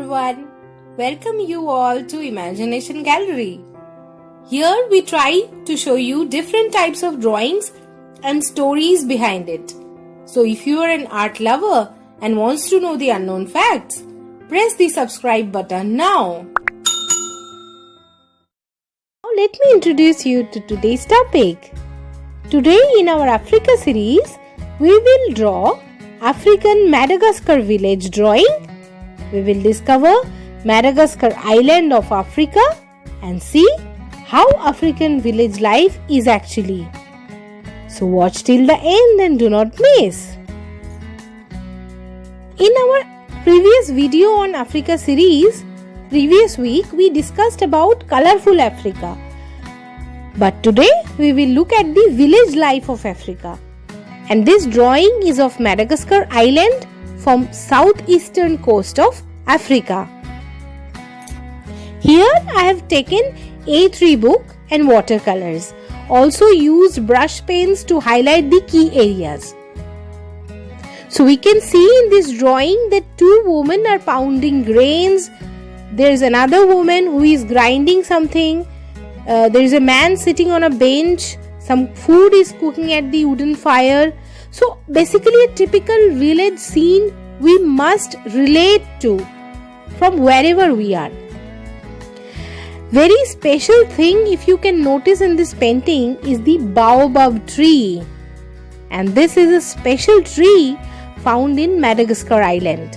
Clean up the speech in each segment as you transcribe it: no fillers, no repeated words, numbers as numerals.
everyone. Welcome you all to Imagination Gallery. Here we try to show you different types of drawings and stories behind it. So if you are an art lover and wants to know the unknown facts, press the subscribe button now. Now let me introduce you to today's topic. Today in our Africa series, we will draw African Madagascar village drawing. We will discover Madagascar island of Africa and see how African village life is actually. So watch till the end and do not miss. In our previous video on Africa series, previous week we discussed about colorful Africa. But today we will look at the village life of Africa. And this drawing is of Madagascar island from southeastern coast of Africa. Here I have taken A3 book and watercolors. Also used brush pens to highlight the key areas. So we can see in this drawing that two women are pounding grains. There is another woman who is grinding something. There is a man sitting on a bench. Some food is cooking at the wooden fire. So basically a typical village scene we must relate to from wherever we are. Very special thing, if you can notice in this painting, is the baobab tree. And this is a special tree found in Madagascar island.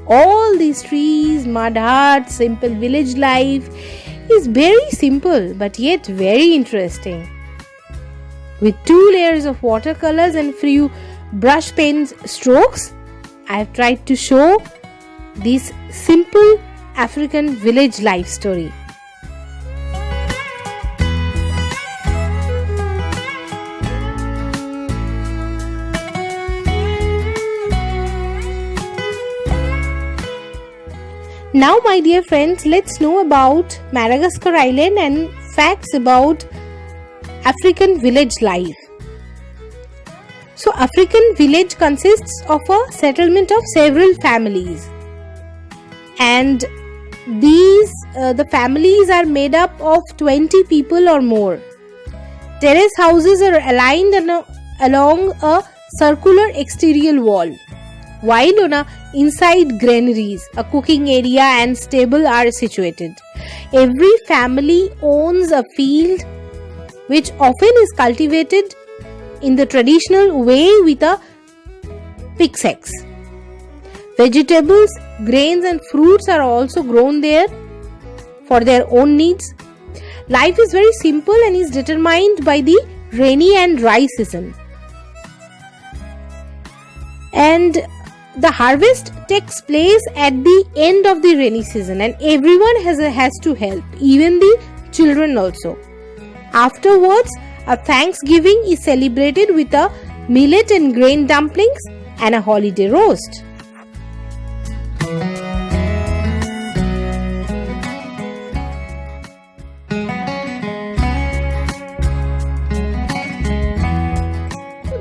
All these trees, mud huts, simple village life is very simple but yet very interesting. With 2 layers of watercolors and few brush pens strokes, I have tried to show this simple African village life story. Now my dear friends, let's know about Madagascar island and facts about African village life. So African village consists of a settlement of several families. And the families are made up of 20 people or more. Terrace houses are aligned along a circular exterior wall, while on inside granaries, a cooking area and stable are situated. Every family owns a field which often is cultivated in the traditional way with a pickaxe. Vegetables, grains and fruits are also grown there for their own needs. Life is very simple and is determined by the rainy and dry season. And the harvest takes place at the end of the rainy season and everyone has to help, even the children also. Afterwards, a Thanksgiving is celebrated with a millet and grain dumplings and a holiday roast.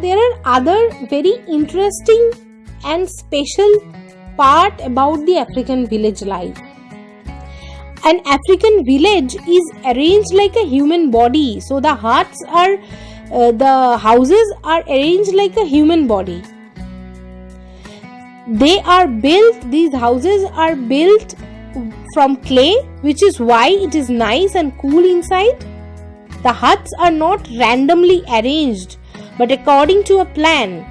There are other very interesting and special part about the African village life. An African village is arranged like a human body. So the houses are arranged like a human body. These houses are built from clay, which is why it is nice and cool inside. The huts are not randomly arranged, but according to a plan.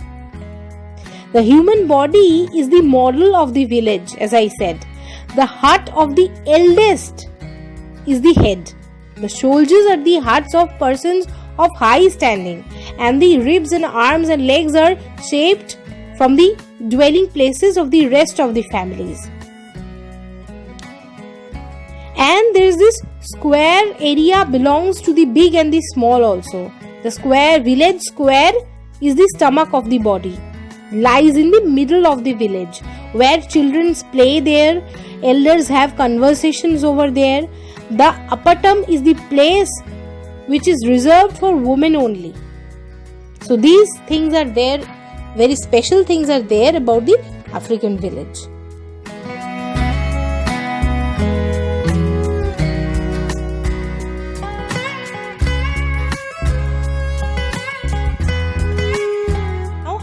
The human body is the model of the village, as I said. The hut of the eldest is the head. The shoulders are the huts of persons of high standing, and the ribs and arms and legs are shaped from the dwelling places of the rest of the families. And there is this square area belongs to the big and the small also. The village square is the stomach of the body. Lies in the middle of the village, where children play there, elders have conversations over there. The appatam is the place which is reserved for women only. So these things are there, very special things are there about the African village.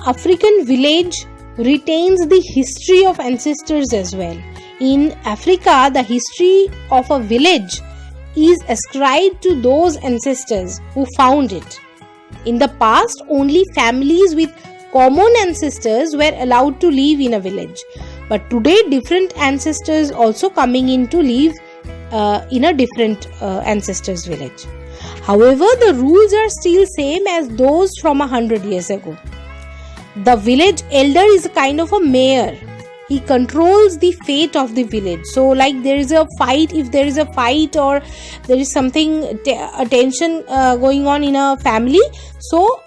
African village retains the history of ancestors as well. In Africa, the history of a village is ascribed to those ancestors who found it. In the past, only families with common ancestors were allowed to live in a village. But today, different ancestors also coming in to live in a different ancestors' village. However, the rules are still same as those from 100 years ago. The village elder is a kind of a mayor. He controls the fate of the village. So like there is a fight, if there is a fight or there is something, a tension going on in a family, so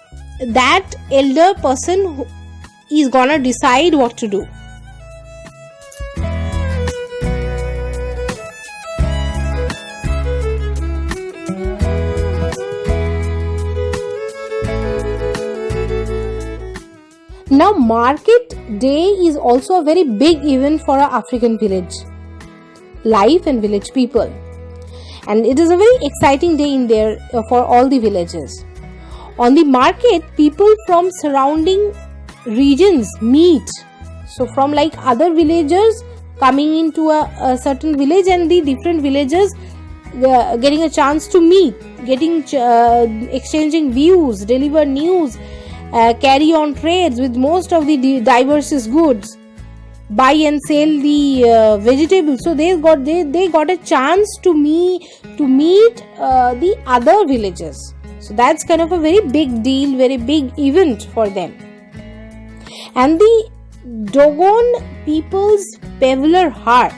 that elder person is gonna decide what to do. Now, market day is also a very big event for our African village life and village people, and it is a very exciting day in there for all the villages. On the market, people from surrounding regions meet. So from like other villagers coming into a certain village, and the different villagers getting a chance to meet, exchanging views, deliver news, carry on trades with most of the diverse goods, buy and sell the vegetables. So they got a chance to meet the other villages. So that's kind of a very big deal, very big event for them. And the Dogon people's Peveler heart.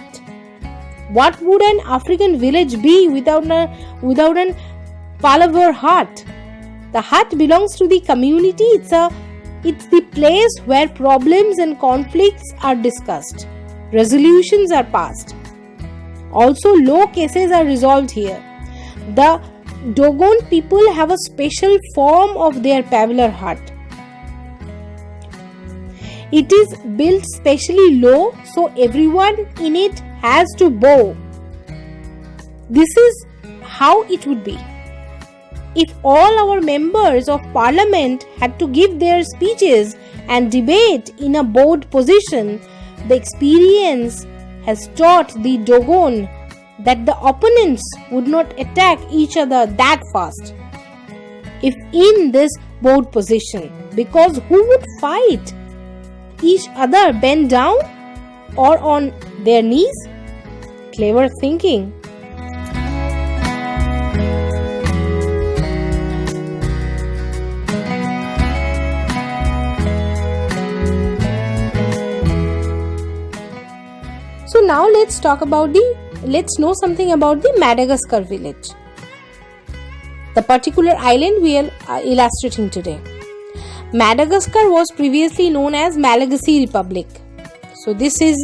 What would an African village be without an Palaver heart? The hut belongs to the community. It's the place where problems and conflicts are discussed. Resolutions are passed. Also, law cases are resolved here. The Dogon people have a special form of their Peveler hut. It is built specially low, so everyone in it has to bow. This is how it would be. If all our members of parliament had to give their speeches and debate in a bowed position, the experience has taught the Dogon that the opponents would not attack each other that fast if in this bowed position, because who would fight each other bent down or on their knees? Clever thinking. So now let's know something about the Madagascar village, the particular island we are illustrating today. Madagascar was previously known as Malagasy Republic. So this is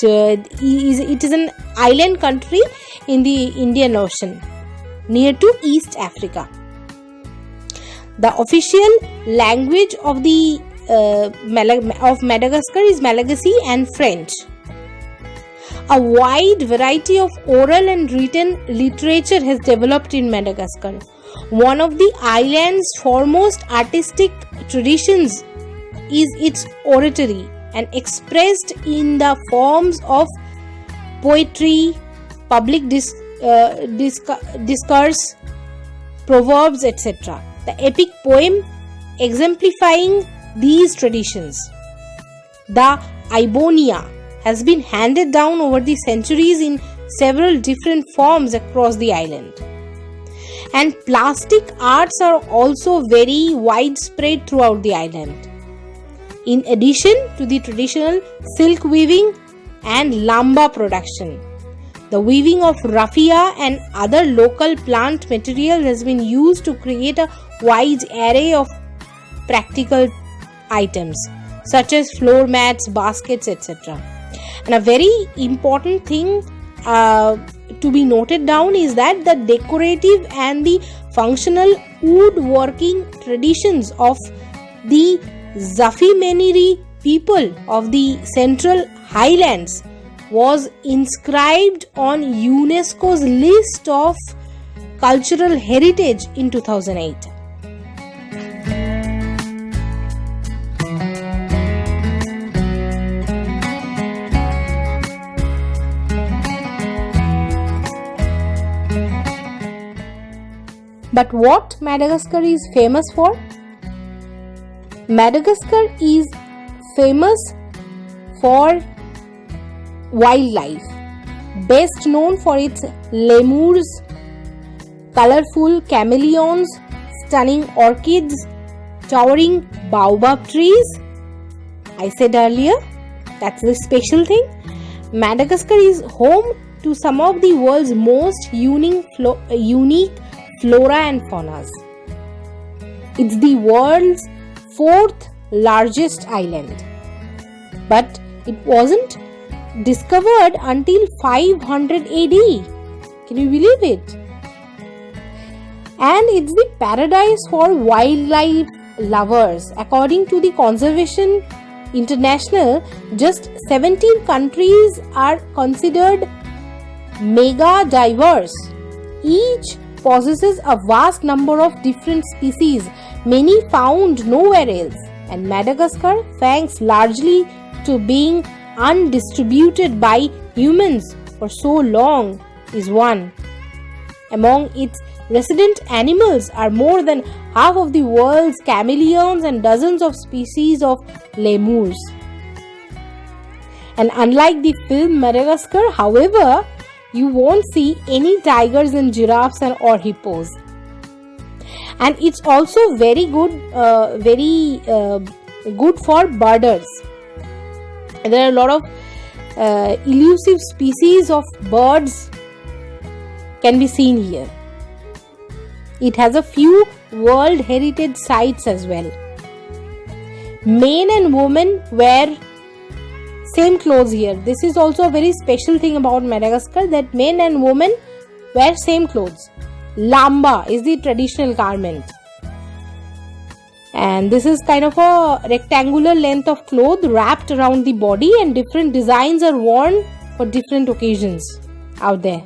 it is an island country in the Indian Ocean near to East Africa. The official language of the Madagascar is Malagasy and French. A wide variety of oral and written literature has developed in Madagascar. One of the island's foremost artistic traditions is its oratory, and expressed in the forms of poetry, public discourse, proverbs, etc. The epic poem exemplifying these traditions, the Ibonia, has been handed down over the centuries in several different forms across the island. And plastic arts are also very widespread throughout the island. In addition to the traditional silk weaving and lamba production, the weaving of raffia and other local plant material has been used to create a wide array of practical items such as floor mats, baskets, etc. And a very important thing to be noted down is that the decorative and the functional woodworking traditions of the Zafimeniri people of the Central Highlands was inscribed on UNESCO's list of cultural heritage in 2008. But what Madagascar is famous for? Madagascar is famous for wildlife, best known for its lemurs, colorful chameleons, stunning orchids, towering baobab trees. I said earlier, that's the special thing. Madagascar is home to some of the world's most unique flora and faunas. It's the world's 4th largest island, but it wasn't discovered until 500 AD. Can you believe it? And it's the paradise for wildlife lovers. According to the Conservation International, just 17 countries are considered mega diverse. Each possesses a vast number of different species, many found nowhere else. And Madagascar, thanks largely to being undistributed by humans for so long, is one. Among its resident animals are more than half of the world's chameleons and dozens of species of lemurs. And unlike the film Madagascar, however, you won't see any tigers and giraffes or hippos. And it's also very good for birders. There are a lot of elusive species of birds can be seen here. It has a few World Heritage sites as well. Men and women wear same clothes here. This is also a very special thing about Madagascar, that men and women wear same clothes. Lamba is the traditional garment. And this is kind of a rectangular length of cloth wrapped around the body, and different designs are worn for different occasions out there.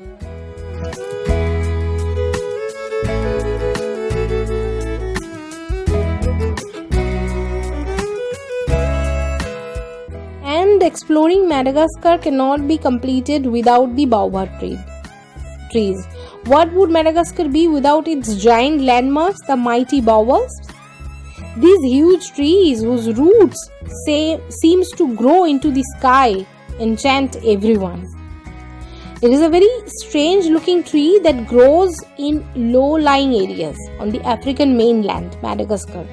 And exploring Madagascar cannot be completed without the baobab trees. What would Madagascar be without its giant landmarks, the mighty baobabs? These huge trees whose roots seems to grow into the sky enchant everyone. It is a very strange looking tree that grows in low-lying areas on the African mainland, Madagascar.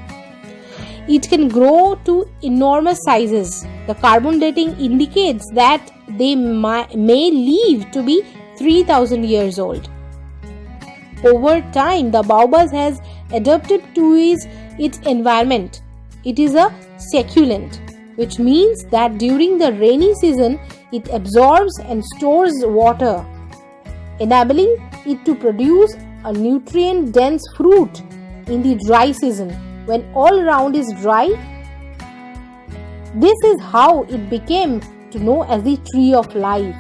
It can grow to enormous sizes. The carbon dating indicates that they may live to be 3,000 years old. Over time, the baobab has adapted to its environment. It is a succulent, which means that during the rainy season, it absorbs and stores water, enabling it to produce a nutrient-dense fruit in the dry season when all around is dry. This is how it became to know as the tree of life.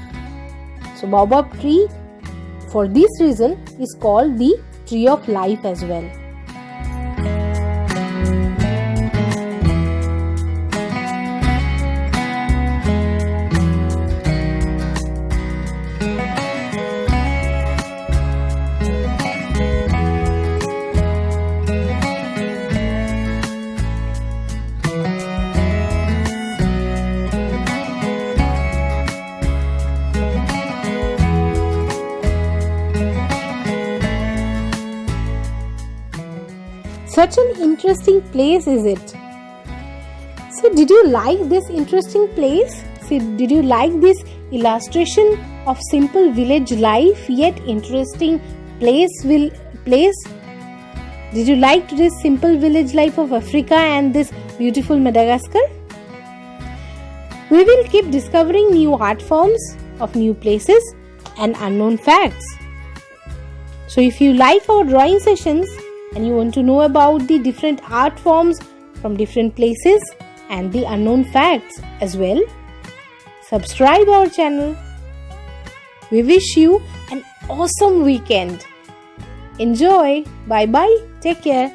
So baobab tree, for this reason, is called the tree of life as well. Such an interesting place, is it? So did you like this interesting place? So did you like this illustration of simple village life yet interesting place? Did you like this simple village life of Africa and this beautiful Madagascar? We will keep discovering new art forms of new places and unknown facts. So if you like our drawing sessions and you want to know about the different art forms from different places and the unknown facts as well, subscribe our channel. We wish you an awesome weekend. Enjoy. Bye bye. Take care.